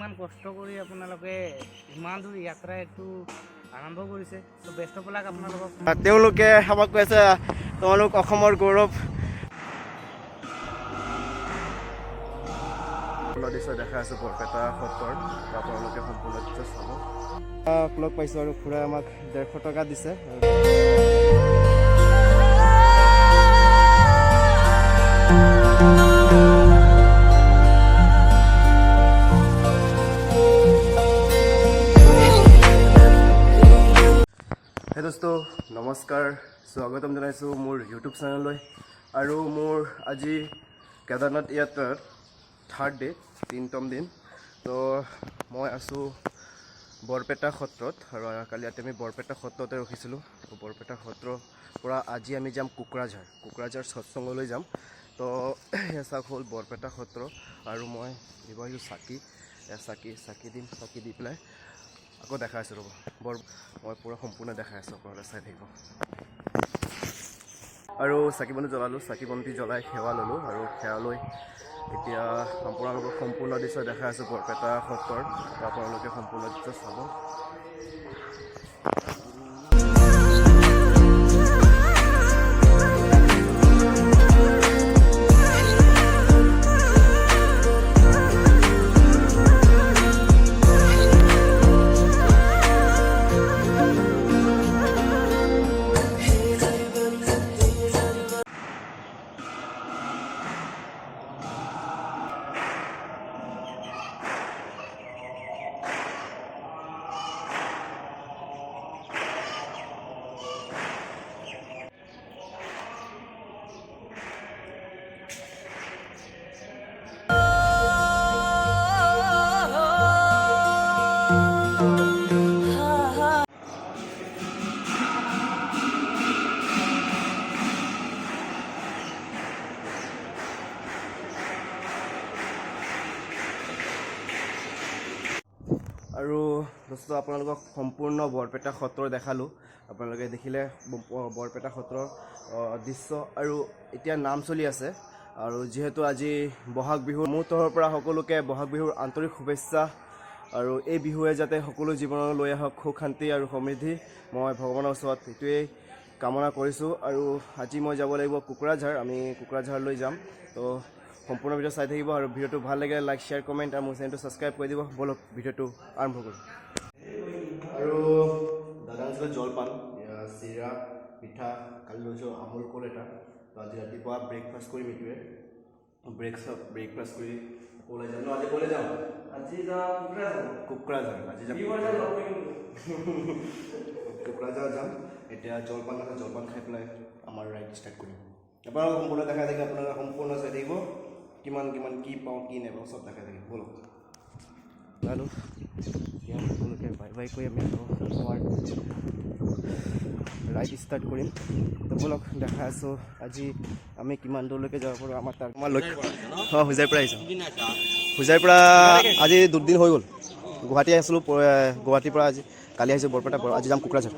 ইমান কষ্ট কৰি আপোনালোকে ইমান দূৰ যাত্ৰা এইটো আৰম্ভ কৰিছে, তো বেষ্ট অফ লাক আপোনালোকক। তেওঁলোকে আমাক কৈছে তোমালোক অসমৰ গৌৰৱ। দৃশ্য দেখা আছোঁ বৰপেটা সত্ৰৰ, আপোনালোকে সম্পূৰ্ণ দৃশ্য চাব। লগ পাইছোঁ আৰু খুৰাই আমাক 150 টকা দিছে। হে দোস্ত নমস্কাৰ, স্বাগতম জনাইছোঁ মোৰ ইউটিউব চেনেললৈ। আৰু মোৰ আজি কেদাৰনাথ ইয়াত্ৰাৰ 3rd ডে, 3ম দিন। তো মই আছোঁ বৰপেটা সত্ৰত, আৰু কালি ৰাতি আমি বৰপেটা সত্ৰতে ৰখিছিলোঁ। বৰপেটা সত্ৰৰ পৰা আজি আমি যাম কোকৰাঝাৰ সৎসংগলৈ যাম। তো এয়া চাওক হ'ল বৰপেটা সত্ৰ, আৰু মই দিব আহিছোঁ চাকি দিম। চাকি দি পেলাই আকৌ দেখাই আছোঁ ৰ'ব, মই পূৰা সম্পূৰ্ণ দেখাই আছোঁ, আপোনালোকে চাই থাকিব। আৰু চাকি বন্তি জ্বলালোঁ, চাকি বন্তি জ্বলাই সেৱা ল'লোঁ, আৰু সেৱা লৈ এতিয়া আপোনালোকক সম্পূৰ্ণ দৃশ্য দেখাই আছোঁ বৰপেটা সত্ৰৰ। আপোনালোকে সম্পূৰ্ণ দৃশ্য চাব। আৰু দোস্ত আপোনালোকক সম্পূৰ্ণ বৰপেটা সত্ৰ দেখালোঁ। আপোনালোকে দেখিলে বৰপেটা সত্ৰৰ দৃশ্য। আৰু এতিয়া নাম চলি আছে, আৰু যিহেতু আজি বহাগ বিহু, মোৰ তৰফৰ পৰা সকলোকে বহাগ বিহুৰ আন্তৰিক শুভেচ্ছা। আৰু এই বিহুৱে যাতে সকলো জীৱনলৈ লৈ আহক সুখ শান্তি আৰু সমৃদ্ধি, মই ভগৱানৰ ওচৰত এইটোৱেই কামনা কৰিছোঁ। আৰু আজি মই যাব লাগিব কোকৰাঝাৰ, আমি কোকৰাঝাৰলৈ যাম। তো সম্পূৰ্ণ ভিডিঅ' চাই থাকিব, আৰু ভিডিঅ'টো ভাল লাগে লাইক শ্বেয়াৰ কমেণ্ট, আৰু মোৰ চেনেলটো ছাবস্ক্ৰাইব কৰি দিব। বলক ভিডিঅ'টো আৰম্ভ কৰোঁ। আৰু দাদা আছিলে জলপান, চিৰা, পিঠা, কালি লৈছোঁ আমুল কল এটা। তো আজি ৰাতিপুৱা ব্ৰেকফাষ্ট কৰিম এইটোৱে। ব্ৰেকফাষ্ট কৰি ওলাই যাম ন। আজি ক'লৈ যাম? আজি যাম কোকৰাঝাৰ। আজি যাম কোকৰাঝাৰ যাম। এতিয়া জলপান খাই পেলাই আমাৰ ৰাইড ষ্টাৰ্ট কৰিম। আপোনালোকে সম্পূৰ্ণ দেখাই থাকিব, আপোনালোকে সম্পূৰ্ণ চাই থাকিব। কিমান কি পাওঁ কি নাপাওঁ চব দেখাই থাকিব। বলক লালো সকলোকে বাই কৰি আমি আমাৰ ৰাইড ষ্টাৰ্ট কৰিম। তো বলক দেখাই আছোঁ আজি আমি কিমান দূৰলৈকে যাব পাৰোঁ। আমাৰ লক্ষ্য হোজাইৰ পৰা আহিছোঁ। হোজাইৰ পৰা আজি 2 দিন হৈ গ'ল। গুৱাহাটী আছিলোঁ, গুৱাহাটীৰ পৰা আজি কালি আহিছোঁ বৰপেটা, আজি যাম কোকৰাঝাৰ।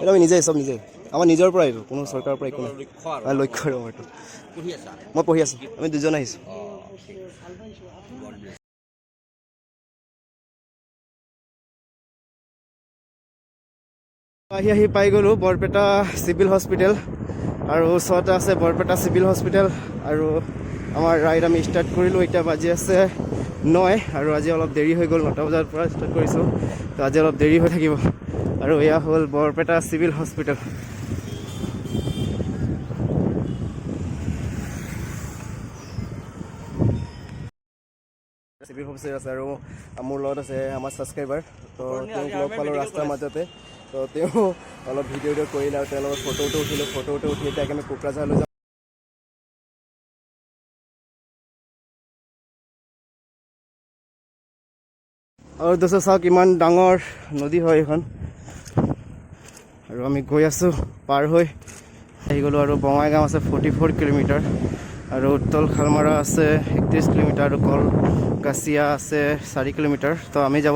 এইটো আমি নিজে, চব নিজে, আমাৰ নিজৰ পৰা এইটো, কোনো চৰকাৰৰ পৰা একো নাই। লক্ষ্য আৰু এইটো মই পঢ়ি আছোঁ, আমি 2জন আহিছোঁ। আহি পাই গ'লোঁ বৰপেটা চিভিল হস্পিটেল, আৰু ওচৰতে আছে বৰপেটা চিভিল হস্পিটেল। আৰু আমাৰ ৰাইড আমি ষ্টাৰ্ট কৰিলোঁ। এতিয়া বাজি আছে 9, আৰু আজি অলপ দেৰি হৈ গ'ল, 9টা বজাৰ পৰা ষ্টাৰ্ট কৰিছোঁ। তো আজি অলপ দেৰি হৈ থাকিব। আৰু এয়া হ'ল Barpeta civil hospital. Civil hospital আছে, আৰু মোৰ লগত আছে আমাৰ ছাবস্ক্ৰাইবাৰ। তো তেওঁক লগ পালোঁ ৰাস্তাৰ মাজতে। তো তেওঁ অলপ ভিডিঅ' কৰিলে, আৰু তেওঁৰ লগত ফটো উঠিলোঁ। ফটো উঠি এতিয়া আমি কোকৰাঝাৰলৈ যাম। আৰু দোস্ত চাওক ইমান ডাঙৰ নদী হয় এইখন, আৰু আমি গৈ আছোঁ পাৰ হৈ আহি গ'লোঁ। আৰু বঙাইগাঁও আছে 44 কিলোমিটাৰ, আৰু উত্তল খালমাৰা আছে 31 কিলোমিটাৰ, আৰু কলকাছিয়া আছে 4 কিলোমিটাৰ। তো আমি যাব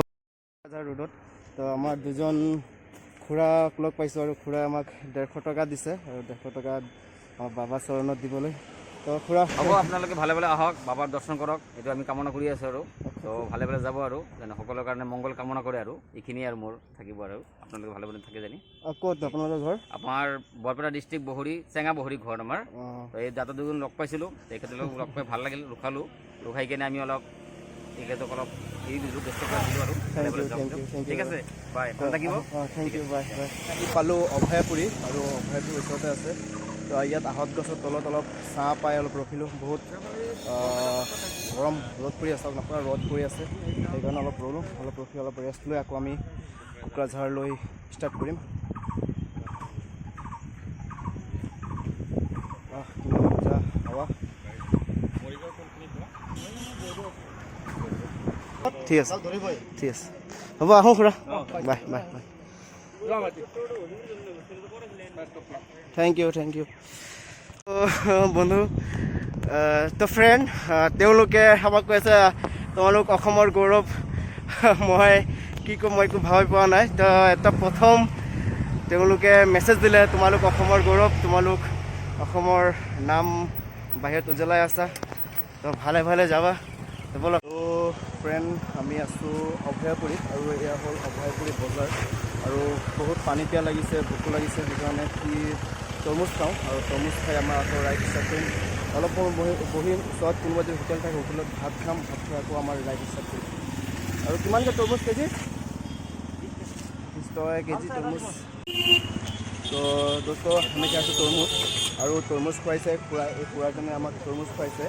ৰোডত। তো আমাৰ 2জন খুৰাক লগ পাইছোঁ, আৰু খুৰাই আমাক 150 টকা দিছে, আৰু 150 টকা আমাৰ বাবা চৰণত দিবলৈ। তো খুৰা হ'ব আপোনালোকে ভালে ভালে আহক, বাবাৰ দৰ্শন কৰক, এইটো আমি কামনা কৰি আছোঁ আৰু তো ভালে ভালে যাব আৰু যেনে সকলোৰ কাৰণে মংগল কামনা কৰে আৰু এইখিনিয়ে আৰু মোৰ থাকিব আৰু আপোনালোকে ভালে ভালে থাকে জানি। ক'ত আপোনালোকৰ ঘৰ? আমাৰ বৰপেটা ডিষ্ট্ৰিক্ট বহৰী চেঙা বহৰী ঘৰ আমাৰ। অঁ তো এই দাদা দুজন লগ পাইছিলোঁ, তেখেতলোক লগ পাই ভাল লাগিল, ৰখালোঁ, ৰখাই কিনে আমি অলপ তেখেতক অলপ এৰি দিলোঁ, ব্যস্ত কৰি দিলোঁ আৰু ভালে ভালে যাম। ঠিক আছে, বাই, ভাল থাকিব। Thank you, bye bye. পালোঁ অভয়াপুৰী আৰু অভয়াপুৰীৰ ওচৰতে আছে। তো ইয়াত আহঁত গছৰ তলত অলপ ছাঁ পাই অলপ ৰখিলোঁ। বহুত গৰম ৰ'দ পৰি আছে, আপোনাৰ ৰ'দ পৰি আছে, সেইকাৰণে অলপ ৰ'লোঁ, অলপ ৰখি অলপ ৰেষ্ট লৈ আকৌ আমি কোকৰাঝাৰলৈ ষ্টাৰ্ট কৰিম। কিমান মজা হাৱা। ঠিক আছে, ঠিক আছে, হ'ব আহোঁ খুৰা, bye bye bye. Thank you, thank you. বন্ধু তো ফ্ৰেণ্ড, তেওঁলোকে আমাক কৈ আছে তোমালোক অসমৰ গৌৰৱ। মই কি ক'ম, মই একো ভাবি পোৱা নাই। তো এটা প্ৰথম তেওঁলোকে মেছেজ দিলে, তোমালোক অসমৰ গৌৰৱ, তোমালোক অসমৰ নাম বাহিৰত উজ্বলাই আছা, তো ভালে ভালে যাবা। ব'লক। তো ফ্ৰেণ্ড, আমি আছোঁ অভয়াপুৰীত আৰু এয়া হ'ল অভয়াপুৰী বজাৰ। আৰু বহুত পানী পিয়াহ লাগিছে, ভোকো লাগিছে, সেইকাৰণে কি তৰমুজ খাওঁ, আৰু তৰমুজ খাই আমাৰ আকৌ ৰাইড ষ্টাৰ্ট কৰিম। অলপ সময় বহি ওচৰত কোনোবা যদি হোটেল থাকে, হোটেলত ভাত খাম, ভাত খাই আকৌ আমাৰ ৰাইড ষ্টাৰ্ট কৰিম। আৰু কিমানকৈ তৰমুজ কেজি? 20 টকা কেজি তৰমুজ। তো দোস্ত আমি খাইছোঁ তৰমুজ, আৰু তৰমুজ খুৱাইছে খুৰা, এই খুৰাজনে আমাক তৰমুজ খুৱাইছে।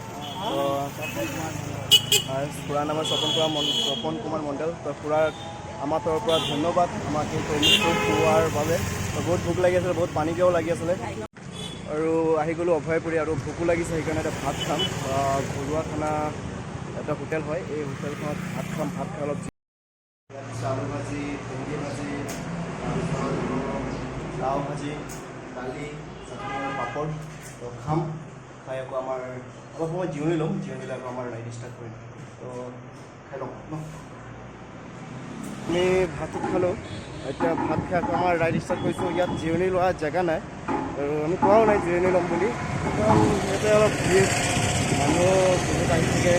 খুৰাৰ নাম স্বপন কুমাৰ মণ্ডল। তো খুৰাক আমাৰ তৰফৰ পৰা ধন্যবাদ, আমাক এই তৰমুজটো খোৱাৰ বাবে। বহুত ভোক লাগি আছিলে, বহুত পানী পিয়াও লাগি আছিলে, আৰু আহি গ'লোঁ অভয়াপুৰী, আৰু ভোকো লাগিছে, সেইকাৰণে এটা ভাত খাম। ঘৰুৱা খানা এটা হোটেল হয়, এই হোটেলখনত ভাত খাম। ভাত খাই অলপ আলু ভাজি, ভেন্দি ভাজি, তাৰপিছত লাও ভাজি, দালি, চাটনি আৰু পাপৰ তো খাম। খাই আকৌ আমাৰ অলপ সময় জিৰণি ল'ম, জিৰণি লৈ আকৌ আমাৰ ৰাইড ষ্টাৰ্ট কৰিম। তো খাই লওঁ ন। আমি ভাত খালোঁ, এতিয়া ভাত খাই আকৌ আমাৰ ৰাইড ষ্টাৰ্ট কৰিছোঁ। ইয়াত জিৰণি লোৱা জেগা নাই, আৰু আমি কোৱাও নাই জিৰণি ল'ম বুলি, কাৰণ ইয়াতে অলপ ভিৰ, মানুহ বহুত আহি থাকে,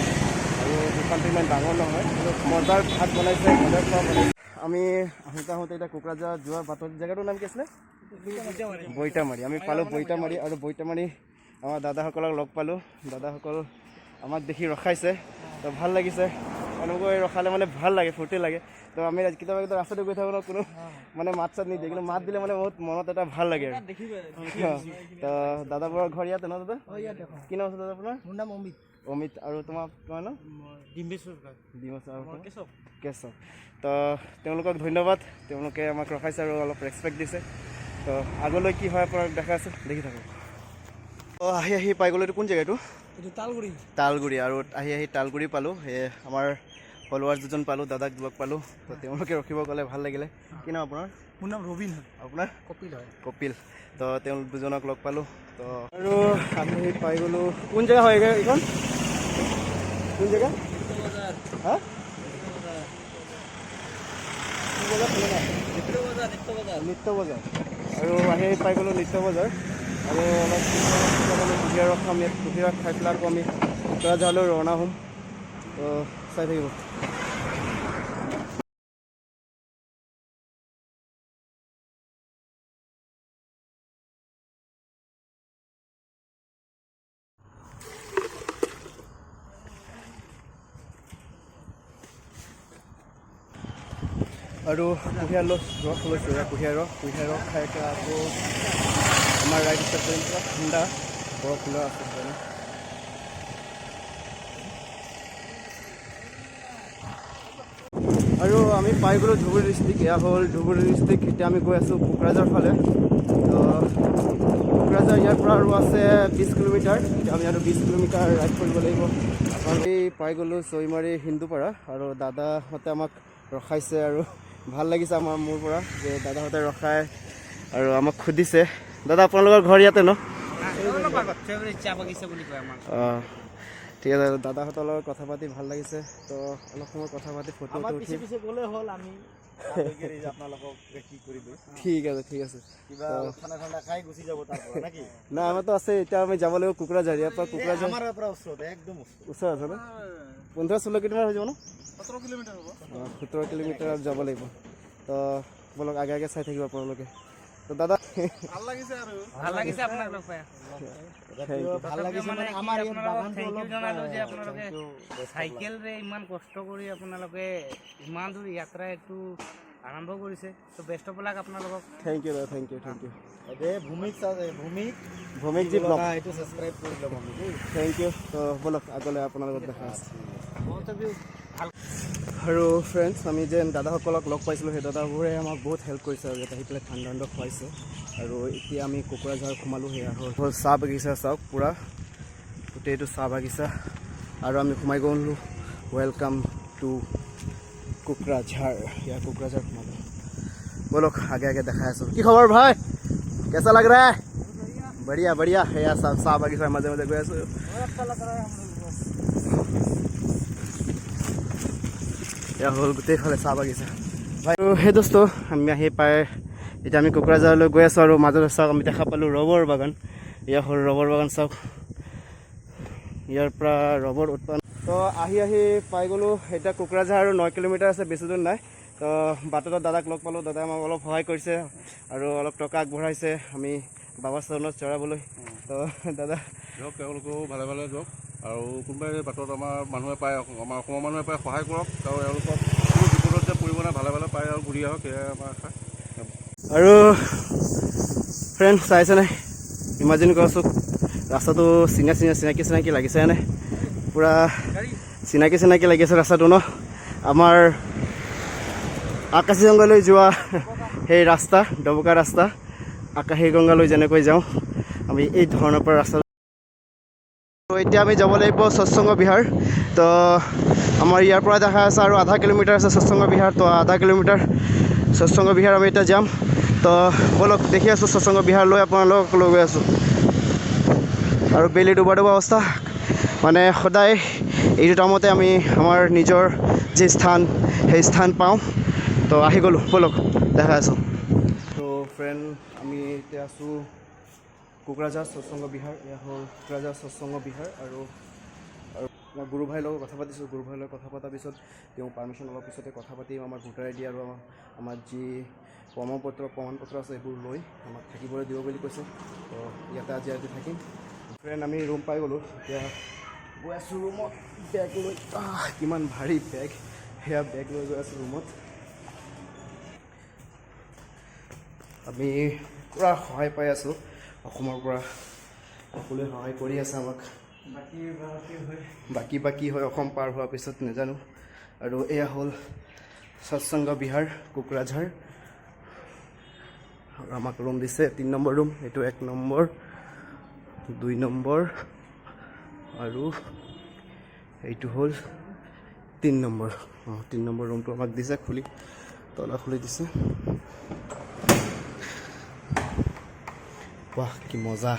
আৰু দোকানটো ইমান ডাঙৰ নহয়, কিন্তু মজাৰ ভাত বনাইছে, মজাৰ খোৱা বনাইছে। আমি আহোঁতে এতিয়া কোকৰাঝাৰ যোৱাৰ বাটত, জেগাটোৰ নাম কি আছিলে? বৈতামাৰী। আমি পালোঁ বৈতামাৰী, আৰু বৈতামাৰী আমাৰ দাদাসকলক লগ পালোঁ। দাদাসকল আমাক দেখি ৰখাইছে, তো ভাল লাগিছে। এনেকৈ ৰখালে মানে ভাল লাগে, ফূৰ্তি লাগে। তো আমি কেতিয়াবা ৰাস্তাটো গৈ থাকোঁ, কোনো মানে মাত চাত নিদিয়ে, কিন্তু মাত দিলে মানে বহুত মনত এটা ভাল লাগে আৰু। তো দাদাবোৰৰ ঘৰ ইয়াতে ন দাদা? কি নাম আছে দাদা আপোনাৰ? মোৰ নাম অমিত। অমিত। আৰু তোমাৰ নাম? ডিম্বেশ্বৰ কেশৱ। তো তেওঁলোকক ধন্যবাদ, তেওঁলোকে আমাক ৰখাইছে আৰু অলপ ৰেচপেক্ট দিছে। তো আগলৈ কি হয় আপোনাক দেখা আছে, দেখি থাকক। তো আহি পাই গ'লোঁ, এইটো কোন জেগা? এইটো তালগুৰি। আৰু আহি তালগুৰি পালোঁ। সেই আমাৰ ফলোৱাৰ্ছ দুজন পালোঁ, দাদাক লগ পালোঁ। তো তেওঁলোকে ৰখিব ক'লে, ভাল লাগিলে। কি নাম আপোনাৰ? মোৰ নাম ৰবিন হয়। আপোনাৰ? কপিল হয়। কপিল। তো তেওঁলোক দুজনক লগ পালোঁ। তো আৰু আমি পাই গ'লোঁ, কোন জেগা হয় এইখন? কোন জেগা? হা? নিত্য বজাৰ। আৰু আহি পাই গ'লোঁ নিত্য বজাৰ, আৰু অলপ কুঁহিয়াৰ ৰস খাম। ইয়াত কুঁহিয়াৰ ৰস খাই পেলাই আকৌ আমি কোকৰাঝাৰলৈ ৰাওনা হ'ম। তো চাই থাকিব। আৰু কুঁহিয়াৰ ৰস লৈছোঁ, কুঁহিয়াৰ ৰস খাই আকৌ আমাৰ ৰাইড ষ্টাৰ্ট কৰিম। পুৰা ঠাণ্ডা, বৰফ খোলা আছে মানে। আৰু আমি পাই গ'লোঁ ধুবুৰী ডিষ্ট্ৰিক্ট। এয়া হ'ল ধুবুৰী ডিষ্ট্ৰিক্ট। এতিয়া আমি গৈ আছোঁ কোকৰাঝাৰ ফালে। তো কোকৰাঝাৰ ইয়াৰ পৰা আৰু আছে 20 কিলোমিটাৰ। এতিয়া আমি আৰু 20 কিলোমিটাৰ ৰাইড কৰিব লাগিব। আমি পাই গ'লোঁ চৈমাৰী হিন্দুপাৰা, আৰু দাদাহঁতে আমাক ৰখাইছে, আৰু ভাল লাগিছে আমাৰ মোৰ পৰা যে দাদাহঁতে ৰখাই আৰু আমাক সুধিছে। দাদা আপোনালোকৰ ঘৰ ইয়াতে ন? চাহ বাগিচা বুলি কয় আমাৰ। অঁ ঠিক আছে, দাদাহঁতৰ লগত কথা পাতি ভাল লাগিছে। তো অলপ সময় কথা পাতি ফটো উঠিম। পিছে গ'লে হ'ল, আমি আপোনালোকক কি কৰিব ঠিক আছে ঠিক আছে কিবা খানা ঠাণ্ডা খাই গুচি যাব তাৰ পৰা নাকি না আমাৰতো আছে এতিয়া আমি যাব লাগিব কোকৰাঝাৰ ইয়াৰ পৰা কোকৰাঝাৰ আমাৰ পৰা ওচৰত একদম ওচৰত আছে না 15-16 কিলোমিটাৰ হৈ যাব ন 17 কিলোমিটাৰ হ'ব 17 কিলোমিটাৰ যাব লাগিব তো বলক আগে আগে চাই থাকিব আপোনালোকে তো দাদা ভাল লাগিছে আপোনাক লগ পাই ভাল লাগিছে মানে আমাৰ এই বাগানটো অলপ জনালো যে আপোনালোকে চাইকেলৰে ইমান কষ্ট কৰি আপোনালোকে ইমান দূৰ যাত্ৰা এইটো আৰম্ভ কৰিছে তো বেষ্ট অফ লাক আপোনালোকক থেংক ইউ দাদা থেংক ইউ ভূমিক জি ব্লগ এইটো সাবস্ক্ৰাইব কৰি ল'ব থেংক ইউ তো বলক আগলৈ আপোনালোকক দেখা আছে আৰু ফ্ৰেণ্ডছ আমি যেন দাদাসকলক লগ পাইছিলোঁ সেই দাদাবোৰে আমাক বহুত হেল্প কৰিছে আৰু ইয়াত আহি পেলাই ঠাণ্ডা খুৱাইছে আৰু এতিয়া আমি কোকৰাঝাৰ সোমালোঁ সেয়া হ'ল চাহ বাগিচা চাওক পূৰা গোটেইটো চাহ বাগিচা আৰু আমি সোমাই গ'লোঁ ৱেলকাম টু কোকৰাঝাৰ ইয়াৰ কোকৰাঝাৰ সোমালোঁ বলক আগে আগে দেখাই আছোঁ কি খবৰ ভাই কেঁচা লাগ ৰা বঢ়িয়া বঢ়িয়া সেয়া চাহ বাগিচাৰ মাজে মাজে গৈ আছোঁ এয়া হ'ল গোটেইফালে চাহ বাগিচা ভাই আৰু সেই দোস্ত আমি আহি পাই এতিয়া আমি কোকৰাঝাৰলৈ গৈ আছোঁ আৰু মাজতে চাওক আমি দেখা পালোঁ ৰবৰ বাগান এয়া হ'ল ৰবৰ বাগান চাওক ইয়াৰ পৰা ৰবৰ উৎপাদন তো আহি পাই গ'লোঁ এতিয়া কোকৰাঝাৰ আৰু 9 কিলোমিটাৰ আছে বেছি দূৰ নাই তো বাটত দাদাক লগ পালোঁ দাদাই আমাক অলপ সহায় কৰিছে আৰু অলপ টকা আগবঢ়াইছে আমি বাবাৰ চৰণত চৰাবলৈ তো দাদা দিয়ক তেওঁলোকেও ভালে ভালে দিয়ক আৰু কোনোবাই বাটত আমাৰ মানুহে পায় আমাৰ অসমৰ মানুহে পায় সহায় কৰক আৰু এওঁলোকক কোনো বিপদত যে পৰিব নাই ভালে ভালে পায় আৰু ঘূৰি আহক সেয়াই আমাৰ আশা আৰু ফ্ৰেণ্ড চাইছেনে ইমাজিন কৰকচোন ৰাস্তাটো চিনাকি লাগিছেনে পূৰা চিনাকি লাগিছে ৰাস্তাটো ন আমাৰ আকাশীগংগালৈ যোৱা সেই ৰাস্তা ডবকা ৰাস্তা আকাশীগংগালৈ যেনেকৈ যাওঁ আমি এই ধৰণৰ পৰা ৰাস্তা এতিয়া আমি যাব লাগিব সৎসংগ বিহাৰ তো আমাৰ ইয়াৰ পৰা দেখা আছে আৰু আধা কিলোমিটাৰ আছে সৎসংগ বিহাৰ তো আধা কিলোমিটাৰ সৎসংগ বিহাৰ আমি এতিয়া যাম তো বলক দেখি আছোঁ সৎসংগ বিহাৰলৈ আপোনালোকক লৈ গৈ আছোঁ আৰু বেলি ডুবা অৱস্থা মানে সদায় এইটো টাইমতে আমি আমাৰ নিজৰ যি স্থান সেই স্থান পাওঁ তো আহি গ'লোঁ বলক দেখা আছোঁ তো ফ্ৰেণ্ড আমি এতিয়া আছোঁ কোকৰাঝাৰ সৎসংগ বিহাৰ এয়া হ'ল কোকৰাঝাৰ সৎসংগ বিহাৰ আৰু মই গুৰু ভাইৰ লগত কথা পাতিছোঁ গুৰু ভাইৰ লগত কথা পতাৰ পিছত তেওঁ পাৰ্মিশ্যন অলপ পিছতে কথা পাতি আমাক গোটাই দিয়ে আৰু আমাৰ যি প্ৰমাণপত্ৰ আছে এইবোৰ লৈ আমাক থাকিবলৈ দিব বুলি কৈছে তো ইয়াতে আজি ৰাতি থাকিম ফ্ৰেণ্ড আমি ৰুম পাই গ'লোঁ এতিয়া গৈ আছোঁ ৰুমত বেগ লৈ কিমান ভাৰী বেগ সেয়া বেগ লৈ গৈ আছোঁ ৰুমত আমি পূৰা সহায় পাই আছোঁ অসমৰ পৰা সকলোৱে সহায় কৰি আছে আমাক বাকী হয় অসম পাৰ হোৱাৰ পিছত নাজানো আৰু এয়া হ'ল সৎসংগ বিহাৰ কোকৰাঝাৰ আৰু আমাক ৰুম দিছে 3 নম্বৰ ৰুম এইটো 1 নম্বৰ 2 নম্বৰ আৰু এইটো হ'ল 3 নম্বৰ 3 নম্বৰ ৰুমটো আমাক দিছে তলা খুলি দিছে বাহ কি মজা